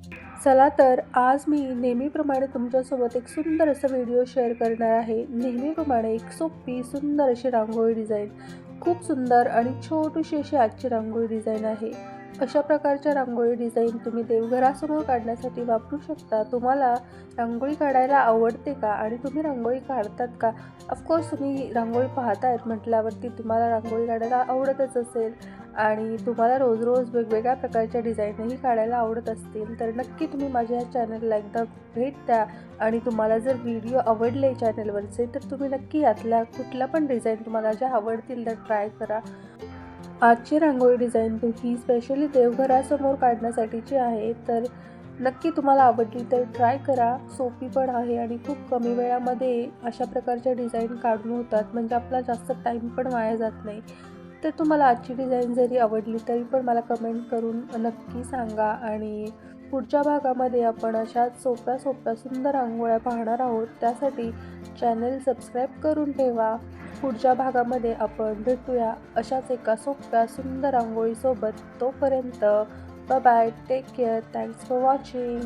चला तर आज मी नेहमीप्रमाणे तुमच्यासोबत एक सुंदर असा व्हिडिओ शेअर करणार आहे। नेहमीप्रमाणे एक सोपी सुंदर अशी रांगोळी डिझाईन, खूप सुंदर आणि छोटीशी अशी आजची रांगोळी डिझाईन आहे। अशा प्रकारच्या रांगोळी डिझाईन तुम्ही देवघरासमोर काढण्यासाठी वापरू शकता। तुम्हाला रांगोळी काढायला आवडते का आणि तुम्ही रांगोळी काढतात का? ऑफकोर्स तुम्ही रांगोळी पाहतायत म्हटल्यावरती तुम्हाला रांगोळी काढायला आवडतच असेल आणि तुम्हाला रोज रोज वेगवेगळ्या प्रकारच्या डिझाईनही काढायला आवडत असतील, तर नक्की तुम्ही माझ्या या चॅनलला एकदा भेट द्या। आणि तुम्हाला जर व्हिडिओ आवडले चॅनलवरचे तर तुम्ही नक्की यातल्या कुठल्या पण डिझाईन तुम्हाला ज्या आवडतील त्या ट्राय करा। आजची रांगोळी डिझाईन ही स्पेशली देवघरासमोर काढण्यासाठीची आहे, तर नक्की तुम्हाला आवडली तर ट्राय करा। सोपी पण आहे आणि खूप कमी वेळामध्ये अशा प्रकारच्या डिझाईन काढून होतात, म्हणजे आपला जास्त टाईम पण वाया जात नाही। तर तुम्हाला आजची डिझाईन जरी आवडली तरी पण मला कमेंट करून नक्की सांगा। आणि पुढच्या भागामध्ये आपण अशाच सोप्या सोप्या सुंदर रांगोळ्या पाहणार आहोत, त्यासाठी चॅनल सबस्क्राईब करून ठेवा। पुढच्या भागामध्ये आपण भेटूया अशाच एका सोप्या सुंदर रांगोळीसोबत। तोपर्यंत bye bye, take care, thanks for watching.